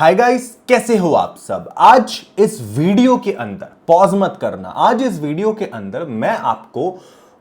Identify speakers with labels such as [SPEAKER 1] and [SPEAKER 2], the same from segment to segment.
[SPEAKER 1] Hi guys, कैसे हो आप सब। आज इस वीडियो के अंदर पॉज मत करना। आज इस वीडियो के अंदर मैं आपको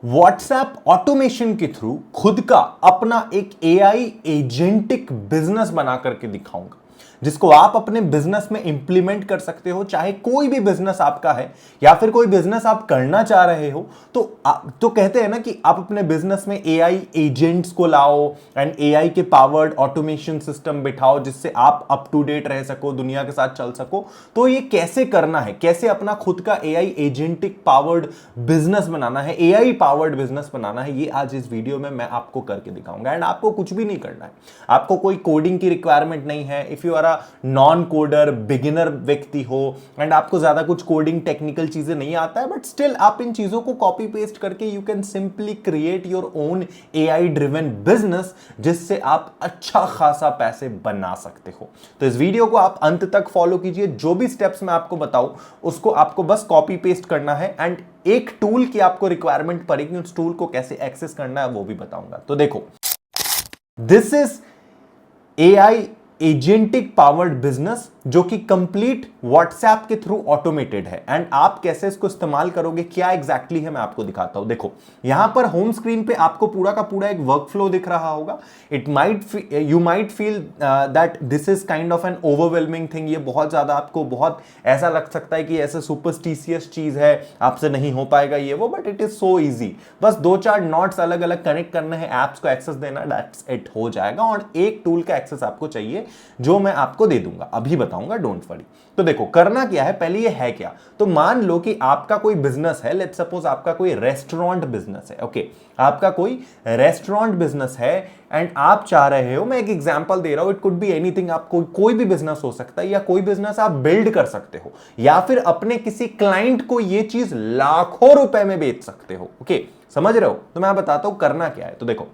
[SPEAKER 1] व्हाट्सएप ऑटोमेशन के थ्रू खुद का अपना एक एआई एजेंटिक बिजनेस बना करके दिखाऊंगा, जिसको आप अपने बिजनेस में इंप्लीमेंट कर सकते हो। चाहे कोई भी बिजनेस आपका है या फिर कोई बिजनेस आप करना चाह रहे हो, तो कहते हैं ना कि आप अपने बिजनेस में एआई एजेंट्स को लाओ एंड एआई के पावर्ड ऑटोमेशन सिस्टम बिठाओ, जिससे आप अप टू डेट रह सको, दुनिया के साथ चल सको। तो ये कैसे करना है, कैसे अपना खुद का एआई एजेंटिक पावर्ड बिजनेस बनाना है, एआई पावर्ड बिजनेस बनाना है, ये आज इस वीडियो में मैं आपको करके दिखाऊंगा। एंड आपको कुछ भी नहीं करना है, आपको कोई कोडिंग की रिक्वायरमेंट नहीं है। If you are non coder beginner व्यक्ति हो एंड आपको ज्यादा कुछ कोडिंग टेक्निकल चीजें नहीं आता है, बट स्टिल आप इन चीजों को कॉपी पेस्ट करके you can simply create your own AI driven business, जिससे आप अच्छा खासा पैसे बना सकते हो। तो इस वीडियो को आप अंत तक फॉलो कीजिए। जो भी स्टेप्स मैं आपको बताऊं उसको आपको बस कॉपी पेस्ट करना है एंड एक टूल की आपको रिक्वायरमेंट पड़ेगी, उस टूल को कैसे एक्सेस करना है वो भी बताऊंगा। तो देखो, this is AI agentic powered business, जो कि कंप्लीट व्हाट्सएप के थ्रू ऑटोमेटेड है। एंड आप कैसे इसको इस्तेमाल करोगे, क्या एग्जैक्टली है, मैं आपको दिखाता हूं। देखो, यहां पर होम स्क्रीन पे आपको पूरा का पूरा एक वर्क फ्लो दिख रहा होगा। You might feel that this is kind of N overwhelming thing. ये बहुत ज्यादा आपको बहुत ऐसा लग सकता है कि ऐसे सुपरस्टिशियस चीज है, आपसे नहीं हो पाएगा ये वो, but it is so easy. बस दो चार नॉट्स अलग अलग कनेक्ट करने हैं, एप्स को एक्सेस देना, दैट्स इट, हो जाएगा। और एक टूल का एक्सेस आपको चाहिए जो मैं आपको दे दूंगा, अभी बताऊंगा, डोंट वरी। तो देखो, करना क्या है, पहले ये है क्या। तो मान लो कि आपका कोई बिजनेस है, लेट्स सपोज आपका कोई रेस्टोरेंट बिजनेस है। ओके, आपका कोई रेस्टोरेंट बिजनेस है एंड आप चाह रहे हो, मैं एक एग्जांपल दे रहा हूं, इट कुड बी एनीथिंग, आप कोई भी बिजनेस हो सकता है, या कोई बिजनेस आप बिल्ड कर सकते हो, या फिर अपने किसी क्लाइंट को ये चीज लाखों रुपए में बेच सकते हो। ओके, समझ रहे हो। तो मैं बताता हूं करना क्या है। तो देखो,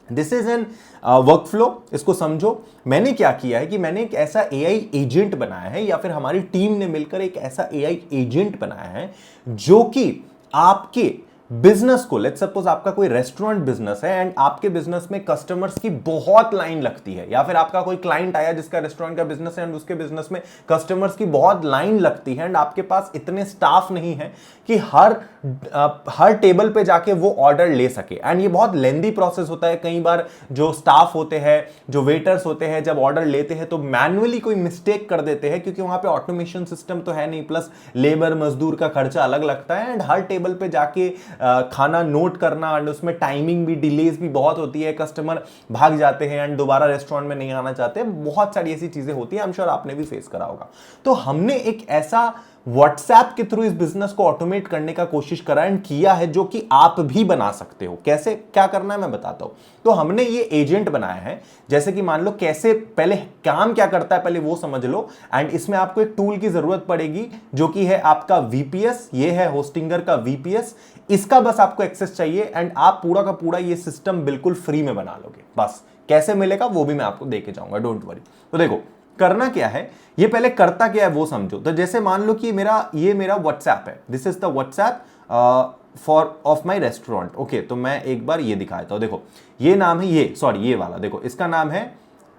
[SPEAKER 1] this is an work flow, इसको समझो। मैंने क्या किया है कि मैंने एक ऐसा एआई एजेंट बनाया है, या फिर हमारी टीम ने मिलकर एक ऐसा एआई एजेंट बनाया है जो कि आपके बिजनेस को, लेट्स सपोज आपका कोई रेस्टोरेंट बिजनेस है एंड आपके बिजनेस में कस्टमर्स की बहुत लाइन लगती है, या फिर आपका कोई क्लाइंट आया जिसका रेस्टोरेंट का बिजनेस है एंड उसके बिजनेस में कस्टमर्स की बहुत लाइन लगती है एंड आपके पास इतने स्टाफ नहीं है कि हर टेबल पे जाके वो ऑर्डर ले सके। एंड ये बहुत लेंदी प्रोसेस होता है। कई बार जो स्टाफ होते हैं, जो वेटर्स होते हैं, जब ऑर्डर लेते हैं तो मैन्युअली कोई मिस्टेक कर देते हैं, क्योंकि वहां पे ऑटोमेशन सिस्टम तो है नहीं, प्लस लेबर मजदूर का खर्चा अलग लगता है एंड हर टेबल पे जाके खाना नोट करना, एंड उसमें टाइमिंग भी, डिलेज भी बहुत होती है, कस्टमर भाग जाते हैं एंड दोबारा रेस्टोरेंट में नहीं आना चाहते। बहुत सारी ऐसी चीजें होती है, आई एम श्योर आपने भी फेस करा होगा। तो हमने एक ऐसा व्हाट्सएप के थ्रू इस बिजनेस को ऑटोमेट करने का कोशिश करा एंड किया है, जो कि आप भी बना सकते हो। कैसे क्या करना है मैं बताता हूं। तो हमने ये एजेंट बनाया है, जैसे कि मान लो कैसे, पहले काम क्या करता है पहले वो समझ लो। एंड इसमें आपको एक टूल की जरूरत पड़ेगी, जो कि है आपका वीपीएस। ये है होस्टिंगर का वीपीएस, इसका बस आपको एक्सेस चाहिए एंड आप पूरा का पूरा ये सिस्टम बिल्कुल फ्री में बना लोगे। बस कैसे मिलेगा वो भी मैं आपको देके जाऊंगा, डोंट वरी। तो देखो, करना क्या है, ये पहले करता क्या है वो समझो। तो जैसे मान लो कि ये मेरा व्हाट्सएप है, this is the WhatsApp for of my restaurant. Okay, तो मैं एक बार ये दिखाता हूं। देखो, ये नाम है, ये वाला देखो, इसका नाम है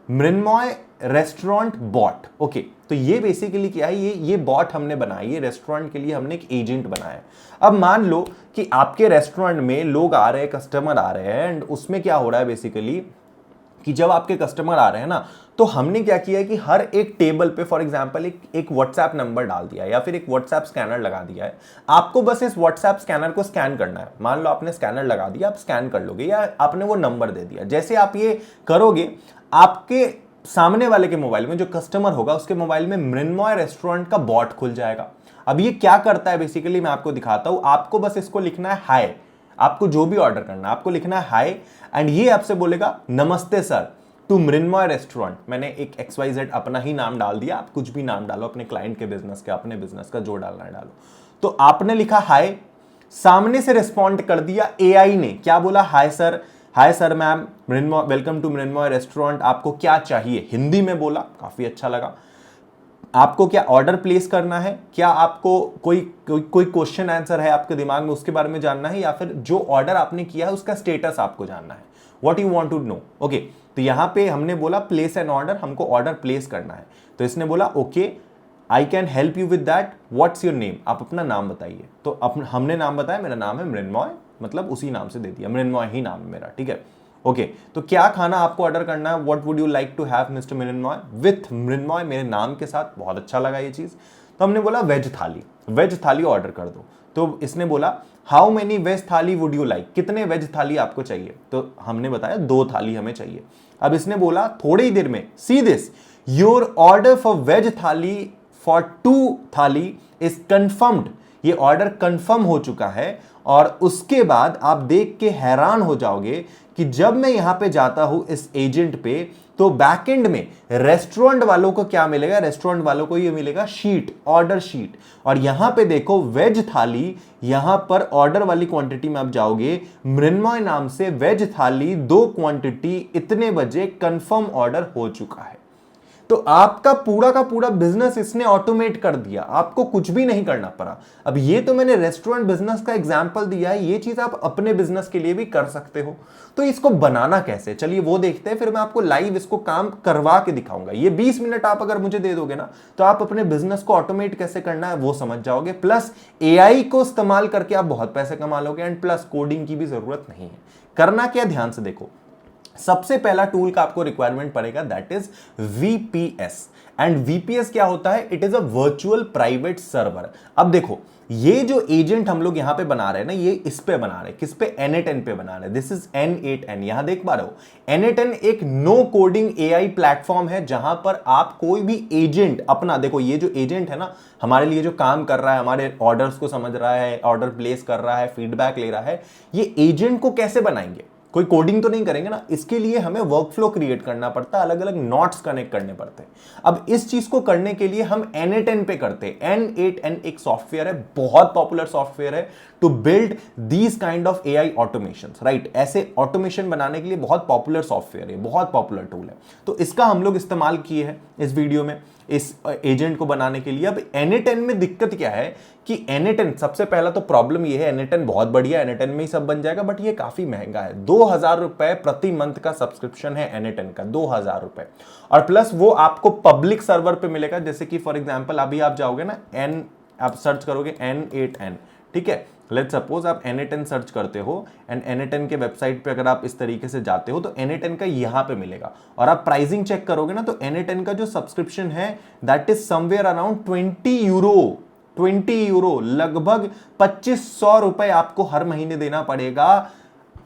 [SPEAKER 1] मृण्मय रेस्टोरेंट बॉट। ओके, तो ये बेसिकली क्या है, ये बॉट हमने बनाई है रेस्टोरेंट के लिए, हमने एक एजेंट बनाया है। अब मान लो कि आपके रेस्टोरेंट में लोग आ रहे हैं, कस्टमर आ रहे हैं, एंड उसमें क्या हो रहा है बेसिकली कि जब आपके कस्टमर आ रहे हैं ना, तो हमने क्या किया है कि हर एक टेबल पे फॉर एग्जांपल एक व्हाट्सएप नंबर डाल दिया है, या फिर एक व्हाट्सएप स्कैनर लगा दिया है। आपको बस इस व्हाट्सएप स्कैनर को स्कैन करना है। मान लो आपने स्कैनर लगा दिया, आप स्कैन कर लोगे, या आपने वो नंबर दे दिया। जैसे आप ये करोगे, आपके सामने वाले के मोबाइल में, जो कस्टमर होगा उसके मोबाइल में मृण्मय रेस्टोरेंट का बॉट खुल जाएगा। अब ये क्या करता है बेसिकली, मैं आपको दिखाता हूं। आपको बस इसको लिखना है हाय, आपको जो भी ऑर्डर करना है आपको लिखना है हाय, एंड ये आपसे बोलेगा नमस्ते सर टू मृण्मय रेस्टोरेंट। मैंने एक XYZ अपना ही नाम डाल दिया, आप कुछ भी नाम डालो, अपने क्लाइंट के बिजनेस का, अपने बिजनेस का, जो डालना है डालो। तो आपने लिखा हाय, सामने से रिस्पॉन्ड कर दिया एआई ने, क्या बोला, hi sir ma'am, Mrinmay, welcome to Mrinmay restaurant, आपको क्या चाहिए, हिंदी में बोला, काफी अच्छा लगा। आपको क्या ऑर्डर प्लेस करना है, क्या आपको कोई क्वेश्चन आंसर है आपके दिमाग में, उसके बारे में जानना है, या फिर जो ऑर्डर आपने किया है उसका स्टेटस आपको जानना है, what you want to know. Okay, तो यहां पे हमने बोला प्लेस एन ऑर्डर, हमको ऑर्डर प्लेस करना है। तो इसने बोला okay I can help you with that, what's your name, आप अपना नाम बताइए। तो हमने नाम बताया, मेरा नाम है मृण्मय, मतलब उसी नाम से दे दिया, मृण्मय ही नाम है मेरा, ठीक है। ओके तो क्या खाना आपको ऑर्डर करना है, what would you like to have mister Mrinmay, with Mrinmay मेरे नाम के साथ, बहुत अच्छा लगा ये चीज। तो हमने बोला वेज थाली, वेज थाली ऑर्डर कर दो। तो इसने बोला हाउ मेनी वेज थाली वुड यू लाइक, कितने वेज थाली आपको चाहिए। तो हमने बताया 2 थाली हमें चाहिए। अब इसने बोला थोड़ी ही देर में, see this your order for veg thali for 2 thali is confirmed, ये ऑर्डर कंफर्म हो चुका है। और उसके बाद आप देख के हैरान हो जाओगे कि जब मैं यहां पे जाता हूं इस एजेंट पे, तो बैकएंड में रेस्टोरेंट वालों को क्या मिलेगा, रेस्टोरेंट वालों को ये मिलेगा शीट, ऑर्डर शीट। और यहां पे देखो वेज थाली, यहां पर ऑर्डर वाली क्वांटिटी में आप जाओगे, मृण्मय नाम से वेज थाली 2 क्वांटिटी इतने बजे कंफर्म ऑर्डर हो चुका है। तो आपका पूरा का पूरा बिजनेस इसने ऑटोमेट कर दिया, आपको कुछ भी नहीं करना पड़ा। अब ये तो मैंने रेस्टोरेंट बिजनेस का एग्जांपल दिया है, ये चीज आप अपने बिजनेस के लिए भी कर सकते हो। तो इसको बनाना कैसे, चलिए वो देखते हैं, फिर मैं आपको लाइव इसको काम करवा के दिखाऊंगा। ये 20 मिनट आप अगर मुझे दे दोगे ना, तो आप अपने बिजनेस को ऑटोमेट कैसे करना है वो समझ जाओगे। प्लस एआई को इस्तेमाल करके आप बहुत पैसे कमा लोगे, एंड प्लस कोडिंग की भी जरूरत नहीं है। करना क्या, ध्यान से देखो। सबसे पहला टूल का आपको रिक्वायरमेंट पड़ेगा, that is VPS। And VPS क्या होता है, it is a virtual private server. अब देखो ये जो एजेंट हम लोग यहां पे बना रहे हैं ना, ये इस पे बना रहे हैं, किस पे, N8N पे बना रहे हैं। दिस इज N8N, यहां देख पा रहे हो। N8N एक नो कोडिंग AI प्लेटफॉर्म है, जहां पर आप कोई भी एजेंट अपना, देखो ये जो एजेंट है ना, हमारे लिए जो काम कर रहा है, हमारे ऑर्डर्स को समझ रहा है, ऑर्डर प्लेस कर रहा है, फीडबैक ले रहा है, ये एजेंट को कैसे बनाएंगे, कोई कोडिंग तो नहीं करेंगे ना, इसके लिए हमें वर्कफ्लो क्रिएट करना पड़ता है, अलग अलग नोट्स कनेक्ट करने पड़ते हैं। अब इस चीज को करने के लिए हम N8N पे करते हैं। N8N एक सॉफ्टवेयर है, बहुत पॉपुलर सॉफ्टवेयर है to build these kind of AI automations, right. ऐसे ऑटोमेशन बनाने के लिए बहुत पॉपुलर सॉफ्टवेयर है, बहुत पॉपुलर टूल है। तो इसका हम लोग इस्तेमाल किए हैं इस वीडियो में, इस एजेंट को बनाने के लिए। अब N8N में दिक्कत क्या है कि N8N, सबसे पहला तो प्रॉब्लम ये है, N8N बहुत बढ़िया, N8N में ही सब बन जाएगा, बट ये काफी महंगा है। 2000 रुपए प्रति मंथ का सब्सक्रिप्शन है N8N का, 2000 रुपए। और प्लस वो आपको पब्लिक सर्वर पे मिलेगा, जैसे कि फॉर एग्जांपल अभी आप जाओगे ना, आप सर्च करोगे N8N, ठीक है। लेट्स सपोज आप N8N सर्च करते हो, एंड N8N के वेबसाइट पे अगर आप इस तरीके से जाते हो, तो N8N का यहां पे मिलेगा। और आप प्राइसिंग चेक करोगे ना, तो N8N का जो सब्सक्रिप्शन है that is somewhere around 20 euro, 20 euro, लगभग 2500 रुपए आपको हर महीने देना पड़ेगा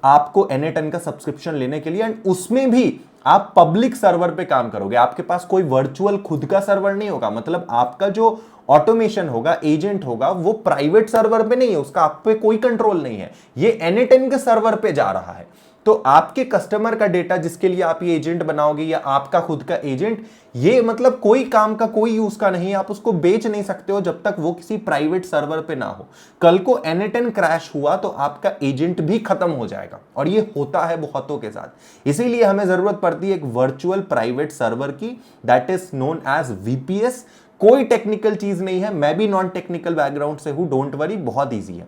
[SPEAKER 1] आपको N8N का सब्सक्रिप्शन लेने के लिए। एंड उसमें भी आप पब्लिक सर्वर पे काम करोगे, आपके पास कोई वर्चुअल खुद का सर्वर नहीं होगा, मतलब आपका जो ऑटोमेशन होगा, एजेंट होगा, वो प्राइवेट सर्वर पे नहीं है, उसका आप पे कोई कंट्रोल नहीं है, ये N8N के सर्वर पे जा रहा है। तो आपके कस्टमर का डेटा जिसके लिए आप ये एजेंट बनाओगे, या आपका खुद का एजेंट, ये मतलब कोई काम का, कोई यूज का नहीं है, आप उसको बेच नहीं सकते हो जब तक वो किसी प्राइवेट सर्वर पे ना हो। कल को N8N क्रैश हुआ तो आपका एजेंट भी खत्म हो जाएगा, और ये होता है बहुतों के साथ। इसीलिए हमें जरूरत पड़ती है एक वर्चुअल प्राइवेट सर्वर की, that is known as VPS। कोई टेक्निकल चीज नहीं है, मैं भी नॉन टेक्निकल बैकग्राउंड से हूं, डोंट वरी, बहुत ईजी है।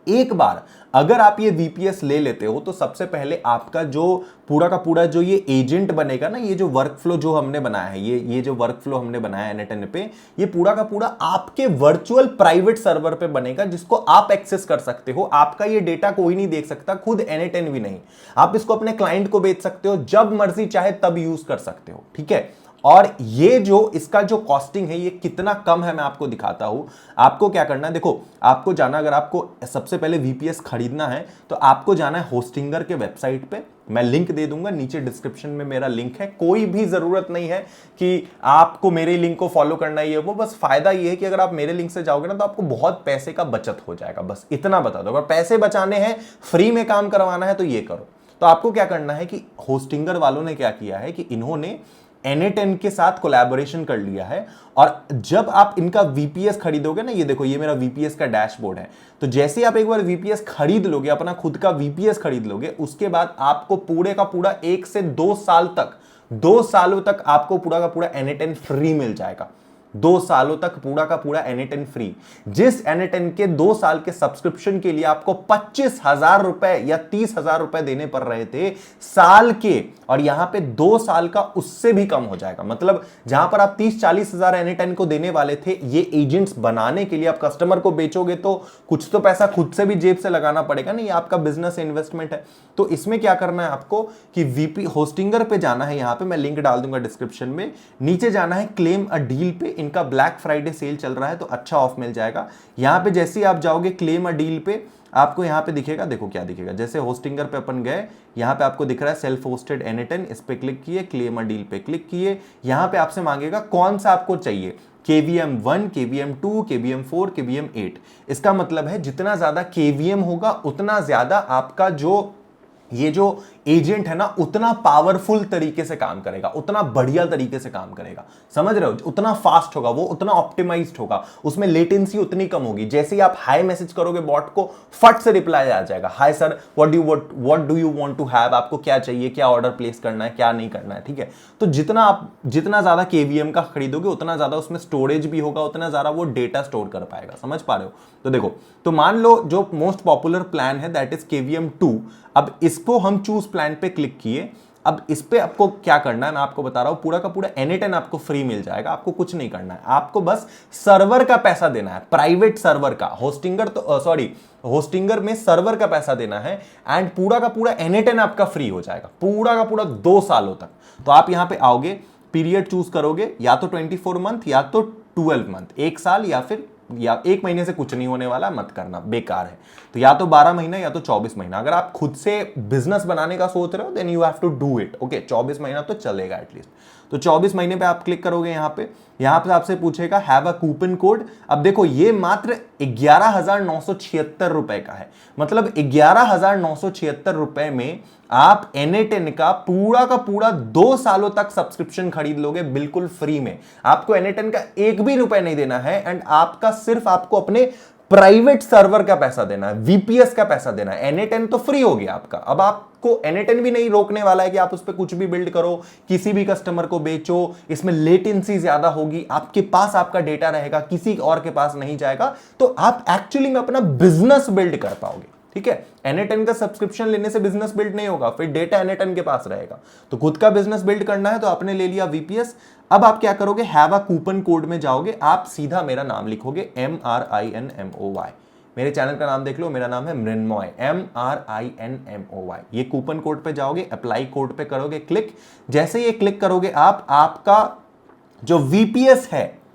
[SPEAKER 1] एक बार अगर आप ये VPS ले लेते हो, तो सबसे पहले आपका जो पूरा का पूरा जो ये एजेंट बनेगा ना, ये जो वर्कफ्लो जो हमने बनाया है, ये जो वर्कफ्लो हमने बनाया है N8N पे, ये पूरा का पूरा आपके वर्चुअल प्राइवेट सर्वर पे बनेगा, जिसको आप एक्सेस कर सकते हो। आपका ये डेटा कोई नहीं देख सकता, खुद N8N भी नहीं। आप इसको अपने क्लाइंट को बेच सकते हो, जब मर्जी चाहे तब यूज कर सकते हो, ठीक है। और ये जो इसका जो कॉस्टिंग है, ये कितना कम है मैं आपको दिखाता हूं। आपको क्या करना है, देखो आपको जाना, अगर आपको सबसे पहले VPS खरीदना है, तो आपको जाना है होस्टिंगर के वेबसाइट पे, मैं लिंक दे दूंगा नीचे डिस्क्रिप्शन में, मेरा लिंक है। कोई भी जरूरत नहीं है कि आपको मेरे लिंक को फॉलो करना ही है, वो बस फायदा ये है कि अगर आप मेरे लिंक से जाओगे ना, तो आपको बहुत पैसे का बचत हो जाएगा, बस इतना बता दो। अगर पैसे बचाने हैं, फ्री में काम करवाना है, तो ये करो। तो आपको क्या करना है कि होस्टिंगर वालों ने क्या किया है कि इन्होंने N8N के साथ कोलैबोरेशन कर लिया है, और जब आप इनका VPS खरीदोगे ना, ये देखो ये मेरा VPS का डैशबोर्ड है, तो जैसे आप एक बार VPS खरीद लोगे, अपना खुद का VPS खरीद लोगे, उसके बाद आपको पूरे का पूरा 1 से 2 साल तक, 2 सालों तक आपको पूरा का पूरा N8N फ्री मिल जाएगा। 2 सालों तक पूरा का पूरा N10 फ्री। जिस N10 के 2 साल के सब्सक्रिप्शन के लिए आपको 25,000 रुपए या 30,000 रुपए देने पड़ रहे थे साल के, और यहां पे 2 साल का उससे भी कम हो जाएगा। मतलब जहां पर आप 30-40 हजार N10 को देने वाले थे, ये एजेंट्स बनाने के लिए आप कस्टमर को बेचोगे तो कुछ तो पैसा खुद से भी जेब से लगाना पड़ेगा ना, ये आपका बिजनेस इन्वेस्टमेंट है। तो इसमें क्या करना है आपको कि वीपी होस्टिंगर पे जाना है, यहां पे मैं लिंक डाल दूंगा डिस्क्रिप्शन में, नीचे जाना है क्लेम अ डील पे। इनका ब्लैक फ्राइडे सेल चल रहा है तो अच्छा ऑफ मिल जाएगा। यहां पे जैसे ही आप जाओगे क्लेम अ डील पे, आपको यहां पे दिखेगा, देखो क्या दिखेगा, जैसे होस्टिंगर पे अपन गए, यहां पे आपको दिख रहा है सेल्फ होस्टेड N10, इस पे क्लिक किए, क्लेम अ डील पे क्लिक किए। यहां पे आपसे मांगेगा कौन सा आपको चाहिए, KVM 1, KVM 2, KVM 4, KVM 8। इसका मतलब है जितना ज्यादा KVM होगा उतना ज्यादा आपका ये जो एजेंट है ना उतना पावरफुल तरीके से काम करेगा, उतना बढ़िया तरीके से काम करेगा, समझ रहे हो, उतना फास्ट होगा वो, उतना ऑप्टिमाइज्ड होगा, उसमें लेटेंसी उतनी कम होगी। जैसे ही आप हाई मैसेज करोगे बॉट को, फट से रिप्लाई आ जाएगा, hi sir what do you want to have, आपको क्या चाहिए, क्या ऑर्डर प्लेस करना है, क्या नहीं करना है, ठीक है। तो जितना ज्यादा KVM का खरीदोगे उतना ज्यादा उसमें स्टोरेज भी होगा, उतना ज्यादा वो डेटा स्टोर कर पाएगा, समझ पा रहे हो। तो देखो, तो मान लो जो मोस्ट पॉपुलर प्लान है दैट इज KVM 2। अब इसको हम चूज प्लान पे क्लिक किए। अब इस पे आपको क्या करना है, मैं आपको बता रहा हूं, पूरा का पूरा N10 आपको फ्री मिल जाएगा। आपको कुछ नहीं करना है, आपको बस सर्वर का पैसा देना है, प्राइवेट सर्वर का। होस्टिंगर में सर्वर का पैसा देना है, एंड पूरा का पूरा N10 आपका फ्री हो जाएगा, पूरा का पूरा 2 सालों तक। तो आप यहां पे आओगे, पीरियड चूज करोगे, या तो 24 मंथ या तो 12 मंथ, 1 साल, या 1 महीने से कुछ नहीं होने वाला, मत करना, बेकार है। तो या तो 12 महीना या तो 24 महीना। अगर आप खुद से बिजनेस बनाने का सोच रहे हो then you have to do it, okay. 24 महीना तो चलेगा एटलीस्ट। तो 24 महीने पे आप क्लिक करोगे, यहां पे आपसे पूछेगा हैव अ कूपन कोड। अब देखो ये मात्र 11,976 रुपए का है, मतलब 11,976 रुपए में आप N10 का पूरा 2 सालों तक सब्सक्रिप्शन खरीद लोगे बिल्कुल फ्री में। आपको N10 का एक भी रुपए नहीं देना है, एंड आपको अपने प्राइवेट सर्वर का पैसा देना है, VPS का पैसा देना है। N10 तो फ्री हो गया आपका। अब आपको N10 भी नहीं रोकने वाला है कि आप उस पर कुछ भी बिल्ड करो, किसी भी कस्टमर को बेचो, इसमें लेटेंसी ज्यादा होगी, आपके पास आपका डेटा रहेगा, किसी और के पास नहीं जाएगा, तो आप एक्चुअली में अपना बिजनेस बिल्ड कर पाओगे, ठीक है। N10 का सब्सक्रिप्शन लेने से बिजनेस बिल्ड नहीं होगा, फिर डेटा N10 के पास रहेगा। तो खुद का बिजनेस बिल्ड करना है तो आपने ले लिया VPS। अब आप क्या करोगे, हैव अ कूपन कोड में जाओगे, आप सीधा मेरा नाम लिखोगे MRINMOY। मेरे चैनल का नाम देख लो, मेरा नाम है मृण्मय, MRINMOY। ये कूपन कोड पे जाओगे, अप्लाई कोड पे करोगे क्लिक। जैसे ये क्लिक करोगे आपका जो VPS है,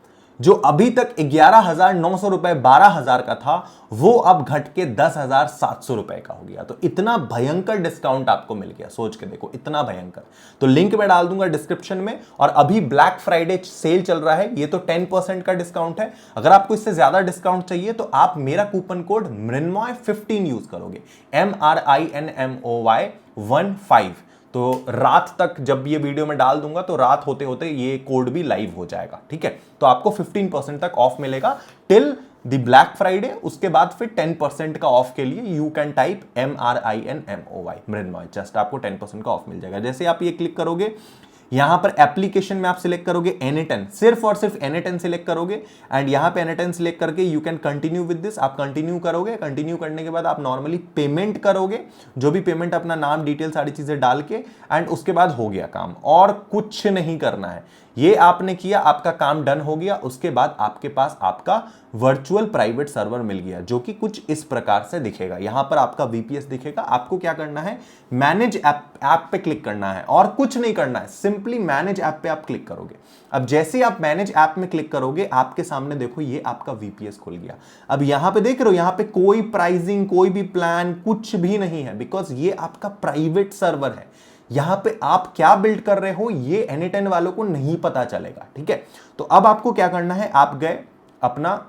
[SPEAKER 1] जो अभी तक 11,900 रुपए 12,000 का था, वो अब घट के 10,700 रुपए का हो गया। तो इतना भयंकर डिस्काउंट आपको मिल गया, सोच के देखो, इतना भयंकर। तो लिंक मैं डाल दूंगा डिस्क्रिप्शन में। और अभी ब्लैक फ्राइडे सेल चल रहा है, ये तो 10% का डिस्काउंट है। अगर आपको इससे ज्यादा डिस्काउंट चाहिए तो आप मेरा कूपन कोड मृण्मय15 यूज करोगे, MRINMOY15। तो रात तक जब ये वीडियो में डाल दूंगा तो रात होते होते ये कोड भी लाइव हो जाएगा, ठीक है। तो आपको 15% तक ऑफ मिलेगा टिल द ब्लैक फ्राइडे। उसके बाद फिर 10% का ऑफ के लिए you can type MRINMOY Mrunmay, just आपको 10% का ऑफ मिल जाएगा। जैसे आप ये क्लिक करोगे, यहां पर एप्लीकेशन में आप सिलेक्ट करोगे N10, सिर्फ और सिर्फ N10 सिलेक्ट करोगे, एंड यहां पे N10 सिलेक्ट करके you can continue with this. आप कंटिन्यू करोगे, कंटिन्यू करने के बाद आप नॉर्मली पेमेंट करोगे, जो भी पेमेंट, अपना नाम डिटेल सारी चीजें डाल के, एंड उसके बाद हो गया काम, और कुछ नहीं करना है। ये आपने किया, आपका काम डन हो गया। उसके बाद आपके पास आपका वर्चुअल प्राइवेट सर्वर मिल गया, जो कि कुछ इस प्रकार से दिखेगा। यहां पर आपका VPS दिखेगा। आपको क्या करना है, मैनेज ऐप पे क्लिक करना है, और कुछ नहीं करना है, सिंपली मैनेज ऐप पे आप क्लिक करोगे। अब जैसे आप मैनेज ऐप में क्लिक करोगे, आपके सामने देखो ये आपका VPS खुल गया। अब यहां पे देख रहे हो, यहां पे कोई प्राइसिंग, कोई भी प्लान, कुछ भी नहीं है, बिकॉज ये आपका प्राइवेट सर्वर है। यहां पे आप क्या बिल्ड कर रहे हो ये N10 वालों को नहीं पता चलेगा, ठीक है। तो अब आपको क्या करना है, आप गए अपना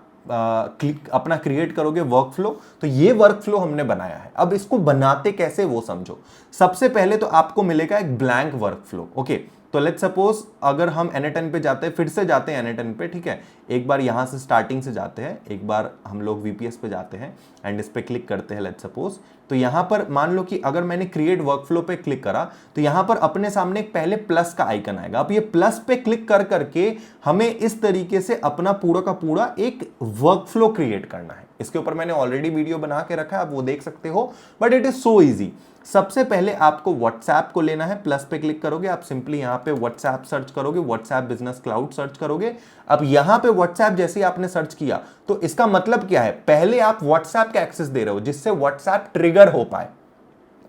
[SPEAKER 1] क्रिएट करोगे वर्कफ्लो। तो ये वर्कफ्लो हमने बनाया है। अब इसको बनाते कैसे वो समझो। सबसे पहले तो आपको मिलेगा एक ब्लैंक वर्कफ्लो, ओके। तो लेट्स सपोज अगर हम N10 पे जाते हैं, फिर से जाते हैं N10 पे, ठीक है। एक बार यहां से स्टार्टिंग से जाते हैं, एक बार हम लोग VPS पे जाते हैं, एंड इस पे क्लिक करते हैं लेट्स सपोज। तो यहां पर मान लो कि अगर मैंने क्रिएट वर्कफ्लो पे क्लिक करा तो यहां पर अपने सामने एक पहले प्लस का आइकन आएगा। अब ये प्लस पे क्लिक कर करके हमें इस तरीके से अपना पूरा का पूरा एक वर्कफ्लो क्रिएट करना है। इसके ऊपर मैंने ऑलरेडी वीडियो बना के रखा है, आप वो देख सकते हो, but it is so easy. सबसे पहले आपको WhatsApp को लेना है, प्लस पे क्लिक करोगे, आप सिंपली यहां पे WhatsApp सर्च करोगे, WhatsApp बिजनेस क्लाउड सर्च करोगे। अब यहां पे WhatsApp जैसे ही आपने सर्च किया तो इसका मतलब क्या है, पहले आप WhatsApp का एक्सेस दे रहे हो जिससे WhatsApp ट्रिगर हो पाए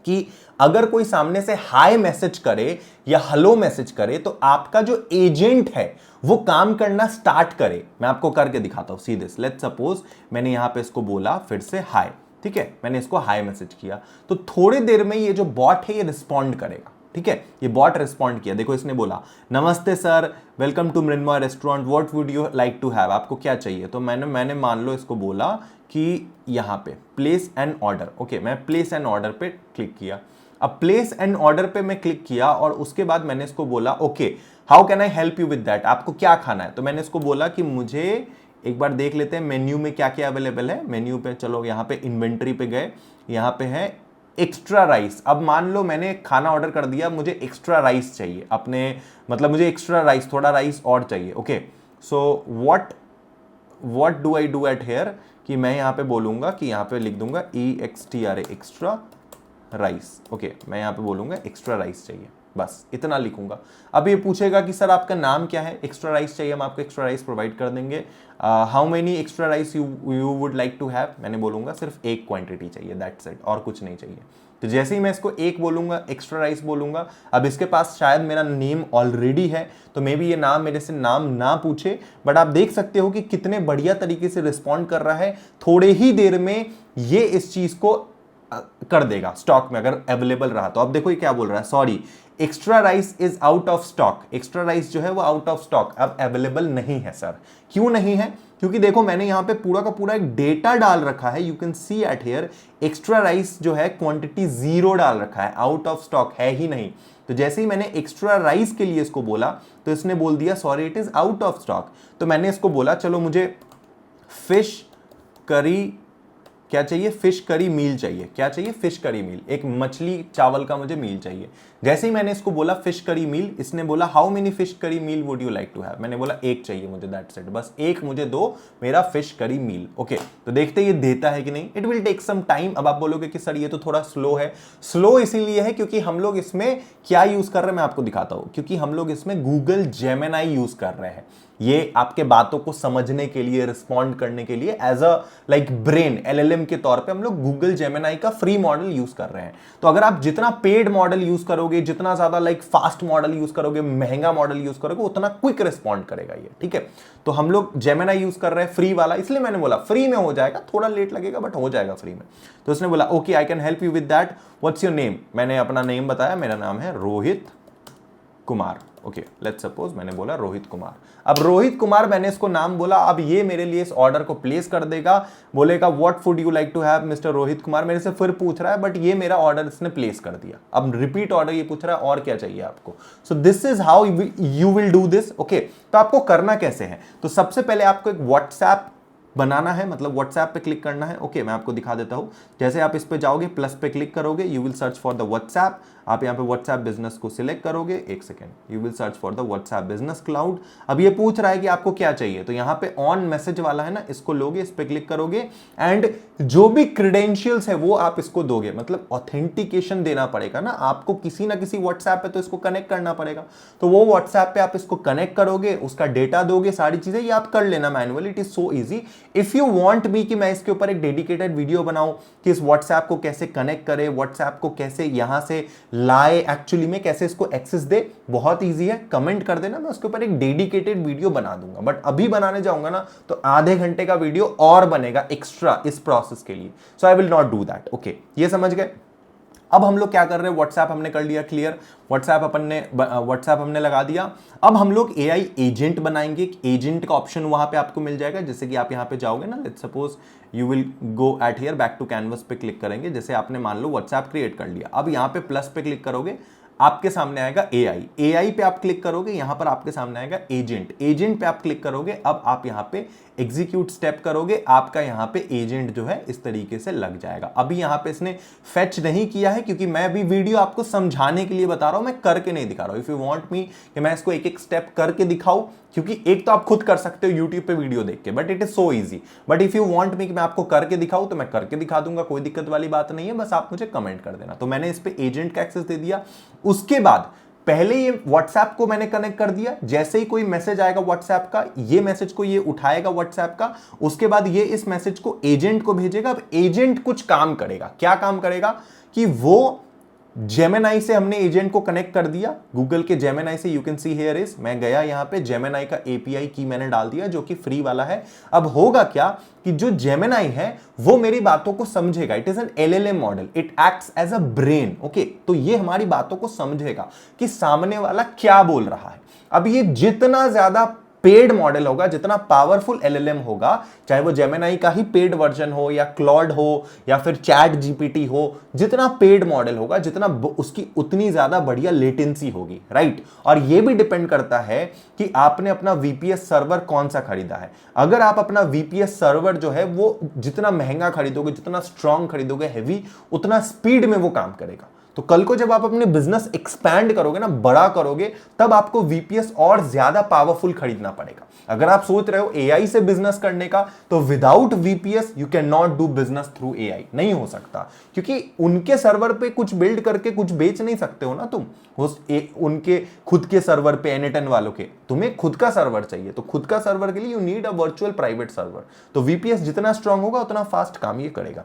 [SPEAKER 1] कि अगर कोई सामने से हाय मैसेज करे या हेलो मैसेज करे तो आपका जो एजेंट है वो काम करना स्टार्ट करे। मैं आपको करके दिखाता हूं सीधे। लेट्स सपोज मैंने यहां पे इसको बोला फिर से हाय, ठीक है, मैंने इसको हाय मैसेज किया तो थोड़ी देर में ये जो बॉट है ये रिस्पॉन्ड करेगा, ठीक है। ये बॉट रिस्पॉन्ड किया, देखो इसने बोला नमस्ते sir, welcome to Mrinmay restaurant, what would you like to have, आपको क्या चाहिए। तो मैंने मान लो इसको बोला कि यहां पे प्लेस एन ऑर्डर। ओके, मैं प्लेस एन ऑर्डर पे क्लिक किया। अब प्लेस एन ऑर्डर पे मैं क्लिक किया और उसके बाद मैंने इसको बोला okay how can I help you with that, आपको क्या खाना है। तो मैंने इसको बोला कि मुझे एक बार देख लेते हैं मेन्यू में क्या क्या अवेलेबल है। मेन्यू पे चलो, यहाँ पे इन्वेंटरी पे गए, यहाँ पे है एक्स्ट्रा राइस। अब मान लो मैंने खाना ऑर्डर कर दिया, मुझे एक्स्ट्रा राइस चाहिए अपने, मतलब मुझे एक्स्ट्रा राइस, थोड़ा राइस और चाहिए। Okay, so what do I do at here, कि मैं यहाँ पे बोलूंगा कि यहाँ पे लिख दूंगा EXTRA एक्स्ट्रा राइस। ओके, मैं यहाँ पे बोलूंगा एक्स्ट्रा राइस चाहिए, बस इतना लिखूंगा। अब ये पूछेगा कि सर आपका नाम क्या है, एक्स्ट्रा राइस चाहिए, हम आपको एक्स्ट्रा राइस प्रोवाइड कर देंगे। How many extra rice you would like to have, मैंने बोलूंगा सिर्फ एक क्वांटिटी चाहिए, दैट्स इट, और कुछ नहीं चाहिए। तो जैसे ही मैं इसको एक बोलूंगा, एक्स्ट्रा राइस बोलूंगा, अब इसके पास शायद मेरा नेम ऑलरेडी है तो मे बी ये नाम मेरे से नाम ना पूछे, बट आप देख सकते हो कि कितने बढ़िया तरीके से रिस्पॉन्ड कर रहा है। थोड़े ही देर में ये इस चीज को कर देगा स्टॉक में अगर अवेलेबल रहा तो। अब देखो ये क्या बोल रहा है, sorry extra rice is out of stock, extra rice जो है वो आउट ऑफ स्टॉक, अब अवेलेबल नहीं है सर। क्यों नहीं है, क्योंकि देखो मैंने यहां पे पूरा का पूरा एक डेटा डाल रखा है, you can see eight here extra rice जो है क्वांटिटी 0 डाल रखा है, आउट ऑफ स्टॉक है ही नहीं। तो जैसे ही मैंने एक्स्ट्रा राइस के लिए इसको बोला तो इसने बोल दिया sorry it is out of stock. तो मैंने इसको बोला चलो मुझे फिश करी क्या चाहिए, फिश करी मील चाहिए, क्या चाहिए, फिश करी मील, एक मछली चावल का मुझे मील चाहिए। जैसे ही मैंने इसको बोला फिश करी मील, इसने बोला how many fish curry meal would you like to have, मैंने बोला एक चाहिए मुझे, दैट्स इट, बस एक मुझे दो मेरा फिश करी मील। ओके, तो देखते ये देता है कि नहीं, it will take some time. अब आप बोलोगे कि सर ये तो थोड़ा स्लो है, स्लो इसीलिए है क्योंकि हम लोग इसमें क्या यूज कर रहे हैं मैं आपको दिखाता हूं, क्योंकि हम लोग इसमें गूगल जेमिनी यूज कर रहे हैं। ये आपके बातों को समझने के लिए, रिस्पॉन्ड करने के लिए as a like brain LLM के तौर पे हम लोग गूगल जेमिनी का फ्री मॉडल यूज कर रहे हैं। तो अगर आप जितना पेड मॉडल यूज करोगे, जितना ज्यादा लाइक फास्ट मॉडल यूज करोगे, महंगा मॉडल यूज करोगे, उतना क्विक रिस्पॉन्ड करेगा ये, ठीक है। तो हम लोग जेमिनी यूज कर रहे हैं फ्री वाला, इसलिए मैंने बोला फ्री में हो जाएगा, थोड़ा लेट लगेगा बट हो जाएगा फ्री में। तो उसने बोला okay I can help you with that, what's your name, मैंने अपना नेम बताया, मेरा नाम है Rohit Kumar. Okay, let's suppose मैंने बोला रोहित कुमार। अब रोहित कुमार मैंने इसको नाम बोला, अब ये मेरे लिए इस ऑर्डर को प्लेस कर देगा, बोलेगा what food you like to have mister Rohit Kumar, मेरे से फिर पूछ रहा है बट ये मेरा ऑर्डर इसने प्लेस कर दिया। अब रिपीट ऑर्डर ये पूछ रहा है और क्या चाहिए आपको। So this is how you will do this. Okay, तो आपको करना कैसे है, तो सबसे पहले आपको एक व्हाट्सएप बनाना है, मतलब व्हाट्सएप पे क्लिक करना है। ओके, मैं आपको दिखा देता हूं। जैसे आप इस पे जाओगे, प्लस पे क्लिक करोगे, you will search for the WhatsApp, आप यहाँ पे व्हाट्सएप बिजनेस को सिलेक्ट करोगे, एक second, you will search for the WhatsApp business cloud. अब ये पूछ रहा है कि आपको क्या चाहिए, तो यहाँ पे ऑन मैसेज वाला है ना, इसको लोगे, इस पे क्लिक करोगे एंड जो भी क्रेडेंशियल्स है वो आप इसको दोगे, मतलब ऑथेंटिकेशन देना पड़ेगा ना आपको, किसी ना किसी व्हाट्सएप पे तो इसको कनेक्ट करना पड़ेगा। तो वो व्हाट्सएप पे आप इसको कनेक्ट करोगे, उसका डेटा दोगे, सारी चीजें ये आप कर लेना manually, it is so easy. If you want me कि मैं इसके ऊपर एक डेडिकेटेड वीडियो बनाऊं कि इस व्हाट्सएप को कैसे कनेक्ट करे, व्हाट्सएप को कैसे यहां से लाए, एक्चुअली में कैसे इसको एक्सेस दे, बहुत इजी है, कमेंट कर देना, मैं उसके ऊपर एक डेडिकेटेड वीडियो बना दूंगा। बट अभी बनाने जाऊंगा ना तो आधे घंटे का वीडियो और बनेगा एक्स्ट्रा इस प्रोसेस के लिए, so I will not do that. Okay, ये समझ गए। अब हम लोग क्या कर रहे हैं, व्हाट्सएप हमने कर लिया क्लियर, व्हाट्सएप हमने लगा दिया। अब हम लोग AI एजेंट बनाएंगे, एजेंट का ऑप्शन वहां पे आपको मिल जाएगा। जैसे कि आप यहां पे जाओगे ना, let's suppose you will go at here, back to canvas पे क्लिक करेंगे। जैसे आपने मान लो व्हाट्सएप क्रिएट कर लिया, अब यहाँ पे प्लस पे क्लिक करोगे, आपके सामने आएगा एआई, एआई पे आप क्लिक करोगे, यहां पर आपके सामने आएगा एजेंट, एजेंट पे आप क्लिक करोगे, अब आप यहां पे एग्जीक्यूट स्टेप करोगे, आपका यहां पे एजेंट जो है इस तरीके से लग जाएगा। अभी यहां पे इसने फेच नहीं किया है क्योंकि मैं अभी वीडियो आपको समझाने के लिए बता रहा हूं, मैं करके नहीं दिखा रहा हूं। इफ यू वांट मी कि मैं इसको एक एक स्टेप करके दिखाऊं, क्योंकि एक तो आप खुद कर सकते हो यूट्यूब पे वीडियो देख के, but it is so easy, but if you want me कि मैं आपको करके दिखाऊं तो मैं करके दिखा दूंगा, कोई दिक्कत वाली बात नहीं है, बस आप मुझे कमेंट कर देना। तो मैंने इस पे एजेंट का एक्सेस दे दिया। उसके बाद पहले ये व्हाट्सएप को मैंने कनेक्ट कर दिया, जैसे ही कोई मैसेज आएगा व्हाट्सएप का, ये मैसेज को ये उठाएगा व्हाट्सएप का, उसके बाद ये इस मैसेज को एजेंट को भेजेगा। अब एजेंट कुछ काम करेगा, क्या काम करेगा कि वो जेमिनाई से हमने एजेंट को कनेक्ट कर दिया, गूगल के जेमिनाई से, you can see here is, मैं गया यहां पे जेमिनाई का एपीआई की मैंने डाल दिया जो कि फ्री वाला है। अब होगा क्या कि जो जेमिनाई है वो मेरी बातों को समझेगा, it is an LLM model, it acts as a brain, okay. तो ये हमारी बातों को समझेगा कि सामने वाला क्या बोल रहा है। अब ये जितना ज्यादा पेड मॉडल होगा, जितना पावरफुल एलएलएम होगा, चाहे वो जेमिनाई का ही पेड वर्जन हो या क्लॉड हो या फिर चैट जीपीटी हो, जितना पेड मॉडल होगा, जितना उसकी उतनी ज्यादा बढ़िया लेटेंसी होगी, राइट। और ये भी डिपेंड करता है कि आपने अपना वीपीएस सर्वर कौन सा खरीदा है। अगर आप अपना वीपीएस सर्वर जो है वो जितना महंगा खरीदोगे, जितना स्ट्रांग खरीदोगे, हैवी, उतना स्पीड में वो काम करेगा। तो कल को जब आप अपने बिजनेस एक्सपैंड करोगे ना, बड़ा करोगे, तब आपको वीपीएस और ज्यादा पावरफुल खरीदना पड़ेगा। अगर आप सोच रहे हो एआई से बिजनेस करने का, तो without VPS you can not do business through AI, नहीं हो सकता, क्योंकि उनके सर्वर पे कुछ बिल्ड करके कुछ बेच नहीं सकते हो ना तुम, उनके खुद के सर्वर पे, एनएटन वालों के, तुम्हें खुद का सर्वर चाहिए। तो खुद का सर्वर के लिए you need a virtual private server. तो वीपीएस जितना स्ट्रांग होगा उतना फास्ट काम ये करेगा।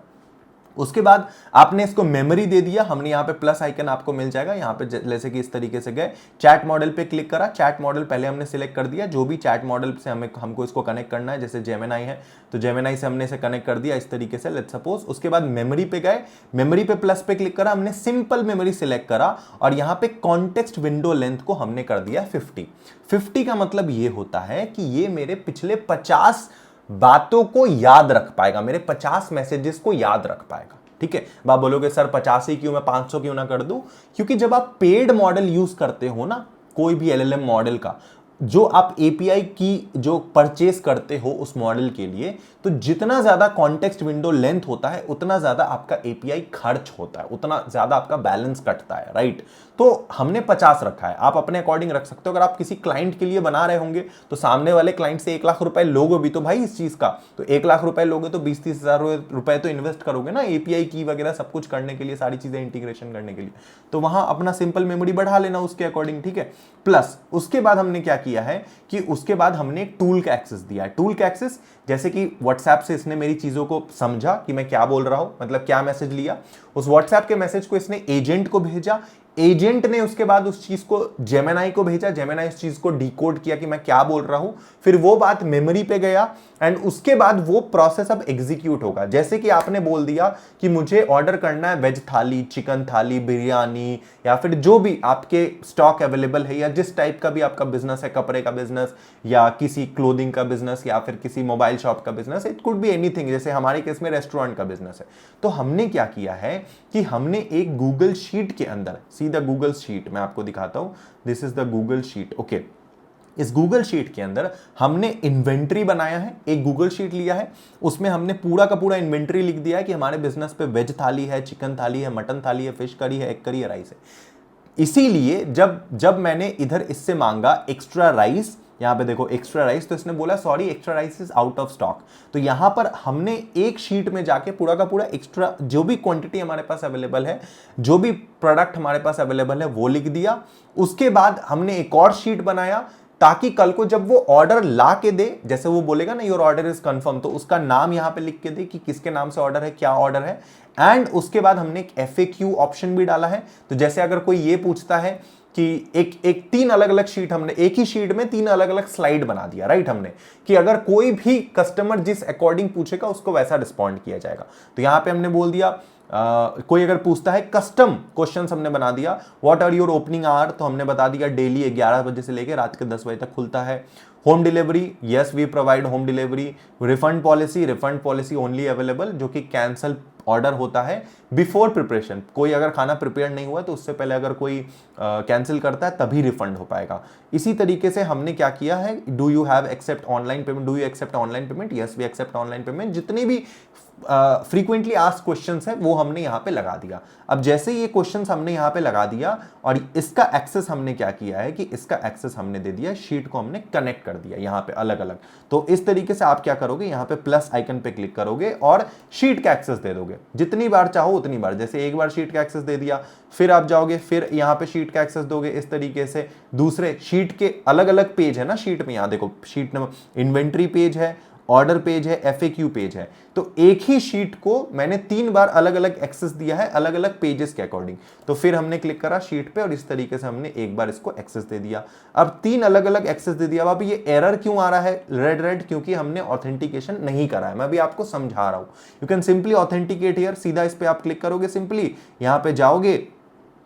[SPEAKER 1] उसके बाद आपने इसको मेमोरी दे दिया, हमने यहाँ पे प्लस आइकन आपको मिल जाएगा, यहाँ पे जैसे कि इस तरीके से गए, चैट मॉडल पे क्लिक करा, चैट मॉडल पहले हमने सिलेक्ट कर दिया, जो भी चैट मॉडल से हमको इसको कनेक्ट करना है, जैसे जेमिनाई है तो जेमिनाई से हमने इसे कनेक्ट कर दिया इस तरीके से, लेट्स सपोज। उसके बाद मेमोरी पे गए, मेमोरी पे प्लस पे क्लिक करा, हमने सिंपल मेमोरी सिलेक्ट करा और यहाँ पे कॉन्टेक्स्ट विंडो लेंथ को हमने कर दिया 50 का मतलब ये होता है कि ये मेरे पिछले 50 बातों को याद रख पाएगा, मेरे 50 मैसेजेस को याद रख पाएगा, ठीक है। आप बोलोगे सर 50 ही क्यों, मैं 500 क्यों ना कर दूं? क्योंकि जब आप पेड मॉडल यूज करते हो ना, कोई भी एलएलएम मॉडल का, जो आप एपीआई की जो परचेस करते हो उस मॉडल के लिए, तो जितना ज्यादा कॉन्टेक्स्ट विंडो लेंथ होता है उतना ज्यादा आपका एपीआई खर्च होता है, उतना ज्यादा आपका बैलेंस कटता है, राइट। तो हमने 50 रखा है, आप अपने अकॉर्डिंग रख सकते हो। अगर आप किसी क्लाइंट के लिए बना रहे होंगे तो सामने वाले क्लाइंट से 1 लाख रुपए लोगे भी तो भाई इस चीज का, तो 1 लाख रुपए लोगे तो 20-30 हजार रुपए तो इन्वेस्ट करोगे ना एपीआई की वगैरह सब कुछ करने के लिए, सारी चीजें इंटीग्रेशन करने के लिए। तो वहां अपना सिंपल मेमोरी बढ़ा लेना उसके अकॉर्डिंग, ठीक है। प्लस उसके बाद हमने क्या किया है कि उसके बाद हमने एक टूल का एक्सेस दिया है। टूल का एक्सेस जैसे कि व्हाट्सएप से इसने मेरी चीजों को समझा कि मैं क्या बोल रहा हूं, मतलब क्या मैसेज लिया, उस व्हाट्सएप के मैसेज को इसने एजेंट को भेजा, एजेंट ने उसके बाद उस चीज को जेमिनाई को भेजा, जेमिनाई उस चीज को डिकोड किया कि मैं क्या बोल रहा हूं, फिर वो बात मेमोरी पे गया एंड उसके बाद वो प्रोसेस अब एग्जीक्यूट होगा। जैसे कि आपने बोल दिया कि मुझे ऑर्डर करना है वेज थाली, चिकन थाली, बिरयानी, या फिर जो भी आपके स्टॉक अवेलेबल है, या जिस टाइप का भी आपका बिजनेस है, कपड़े का बिजनेस या किसी क्लोथिंग का बिजनेस या फिर किसी मोबाइल शॉप का business, it could be anything, जैसे हमारे केस में रेस्टोरेंट का बिजनेस है। तो हमने क्या किया है कि हमने एक गूगल शीट के अंदर, सीधा गूगल शीट मैं आपको दिखाता हूं, this is the Google sheet, okay. इस गूगल शीट के अंदर हमने इन्वेंट्री बनाया है, एक गूगल शीट लिया है, उसमें हमने पूरा का पूरा इन्वेंट्री लिख दिया है कि हमारे बिजनेस पे वेज थाली है, चिकन थाली है, मटन थाली है, फिश करी है, एग करी है, राइस है। इसीलिए जब मैंने इधर इससे मांगा एक्स्ट्रा राइस, यहां पे देखो एक्स्ट्रा राइस, तो इसने बोला sorry extra rice is out of stock. तो यहां पर हमने एक शीट में जाके पूरा का पूरा एक्स्ट्रा जो भी क्वांटिटी हमारे पास अवेलेबल है, जो भी प्रोडक्ट हमारे पास अवेलेबल है वो लिख दिया। उसके बाद हमने एक और शीट बनाया ताकि कल को जब वो ऑर्डर ला के दे, जैसे वो बोलेगा ना योर ऑर्डर इज कंफर्म, तो उसका नाम यहां पे लिख के दे कि किसके नाम से ऑर्डर है, क्या ऑर्डर है। एंड उसके बाद हमने एक FAQ ऑप्शन भी डाला है। तो जैसे अगर कोई ये पूछता है कि एक 3 अलग अलग शीट, हमने एक ही शीट में 3 अलग अलग स्लाइड बना दिया, राइट, हमने, कि अगर कोई भी कस्टमर जिस अकॉर्डिंग पूछेगा उसको वैसा रिस्पॉन्ड किया जाएगा। तो यहां पे हमने बोल दिया कोई अगर पूछता है, कस्टम क्वेश्चंस हमने बना दिया, what are your opening hour, तो हमने बता दिया डेली 11 बजे से लेकर रात के 10 बजे तक खुलता है। Home delivery, yes we provide home delivery. Refund policy only available, जो कि कैंसल ऑर्डर होता है बिफोर प्रिपरेशन। कोई अगर खाना प्रिपेयर नहीं हुआ तो उससे पहले अगर कोई कैंसिल करता है तभी रिफंड हो पाएगा। इसी तरीके से हमने क्या किया है, do you have accept online payment, do you accept online payment, yes we accept online payment. जितने भी फ्रीक्वेंटली आस्क्ड क्वेश्चंस है वो हमने यहां पे लगा दिया। अब जैसे ये क्वेश्चंस हमने यहां पे लगा दिया और इसका एक्सेस हमने क्या किया है कि इसका एक्सेस हमने दे दिया, शीट को हमने कनेक्ट कर दिया यहां पे अलग अलग। तो इस तरीके से आप क्या करोगे, यहां पे प्लस आइकन पे क्लिक करोगे और शीट का एक्सेस दे दोगे जितनी बार चाहो उतनी बार। जैसे एक बार शीट का एक्सेस दे दिया, फिर आप जाओगे फिर यहां पे शीट का एक्सेस दोगे। इस तरीके से दूसरे शीट के अलग अलग पेज है ना शीट में, यहां देखो शीट नंबर इन्वेंट्री पेज है, ऑर्डर पेज है, एफएक्यू पेज है। तो एक ही शीट को मैंने 3 बार अलग अलग एक्सेस दिया है अलग अलग पेजेस के अकॉर्डिंग। तो फिर हमने क्लिक करा शीट पे और इस तरीके से हमने एक बार इसको एक्सेस दे दिया। अब 3 अलग अलग एक्सेस दे दिया। अब ये एरर क्यों आ रहा है रेड रेड, क्योंकि हमने ऑथेंटिकेशन नहीं करा है। मैं भी आपको समझा रहा हूं। You can simply authenticate here, सीधा इस पे आप क्लिक करोगे, सिंपली यहां पे जाओगे,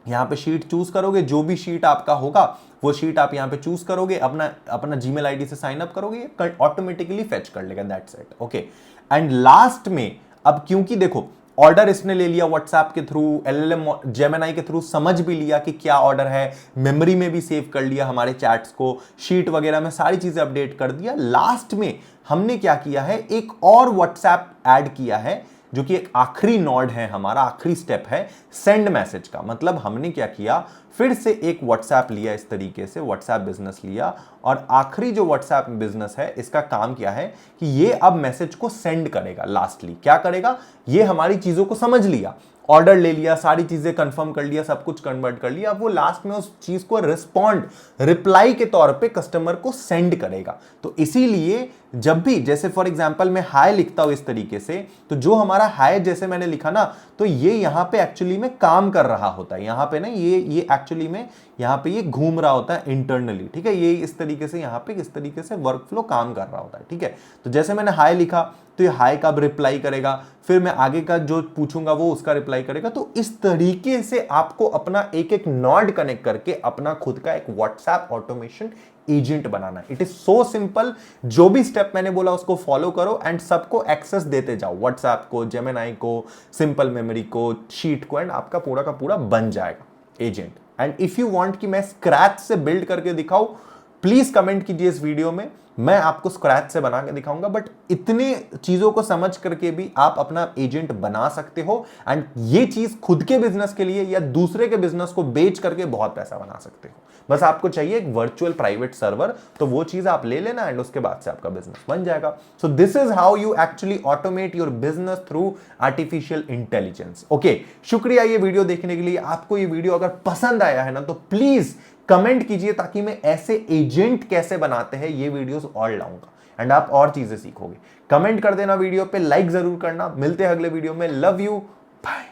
[SPEAKER 1] यहां पे शीट चूज करोगे, जो भी शीट आपका होगा वो शीट आप यहां पे चूज करोगे, अपना जीमेल आईडी से साइन अप करोगे, ऑटोमेटिकली फेच कर लेगा, that's it. Okay, and last में अब क्योंकि देखो ऑर्डर इसने ले लिया व्हाट्सएप के थ्रू, एलएलएम जेमिनी के थ्रू समझ भी लिया कि क्या ऑर्डर है, मेमोरी में भी सेव कर लिया हमारे चैट्स को, शीट वगैरह में सारी चीजें अपडेट कर दिया। लास्ट में हमने क्या किया है, एक और व्हाट्सएप ऐड किया है जो कि एक आखिरी नोड है हमारा, आखिरी स्टेप है सेंड मैसेज का। मतलब हमने क्या किया, फिर से एक व्हाट्सएप लिया, इस तरीके से व्हाट्सएप बिजनेस लिया और आखिरी जो व्हाट्सएप बिजनेस है इसका काम क्या है कि ये अब मैसेज को सेंड करेगा। लास्टली क्या करेगा, ये हमारी चीजों को समझ लिया, ऑर्डर ले लिया, सारी चीजें कंफर्म कर लिया, सब कुछ कन्वर्ट कर लिया। अब वो लास्ट में उस चीज को रिस्पॉन्ड, रिप्लाई के तौर पे कस्टमर को सेंड करेगा। तो इसीलिए जब भी जैसे फॉर एग्जांपल मैं हाय लिखता हूं इस तरीके से, तो जो हमारा हाय जैसे मैंने लिखा ना, तो ये यहां पे एक्चुअली में काम कर रहा होता है। यहां पे ना ये एक्चुअली में यहां पे ये घूम रहा होता है इंटरनली, ठीक है। ये इस तरीके से यहां पे इस तरीके से वर्कफ्लो काम कर रहा होता है, ठीक है। तो जैसे मैंने हाय लिखा तो ये हाय का रिप्लाई करेगा, फिर मैं आगे का जो पूछूंगा वो उसका रिप्लाई करेगा। तो इस तरीके से आपको अपना एक एक नोड कनेक्ट करके अपना खुद का एक व्हाट्सएप ऑटोमेशन एजेंट बनाना है। It is so simple. जो भी स्टेप मैंने बोला उसको फॉलो करो एंड सबको एक्सेस देते जाओ, व्हाट्सएप को, जेमिनी को, सिंपल मेमोरी को, शीट को, एंड आपका पूरा का पूरा बन जाएगा agent. And if you want कि मैं स्क्रैच से बिल्ड करके दिखाऊं, प्लीज कमेंट कीजिए इस वीडियो में, मैं आपको स्क्रैच से बना के दिखाऊंगा। बट इतने चीजों को समझ करके भी आप अपना एजेंट बना सकते हो एंड ये चीज खुद के बिजनेस के लिए या दूसरे के बिजनेस को बेच करके बहुत पैसा बना सकते हो। बस आपको चाहिए एक वर्चुअल प्राइवेट सर्वर, तो वो चीज आप ले लेना एंड उसके बाद से आपका बिजनेस बन जाएगा। So this is how you actually automate your business through artificial intelligence. Okay, शुक्रिया ये वीडियो देखने के लिए। आपको ये वीडियो अगर पसंद आया है ना तो प्लीज कमेंट कीजिए, ताकि मैं ऐसे एजेंट कैसे बनाते हैं ये वीडियोस और लाऊंगा एंड आप और चीजें सीखोगे। कमेंट कर देना वीडियो पे, लाइक जरूर करना। मिलते हैं अगले वीडियो में। Love you, bye.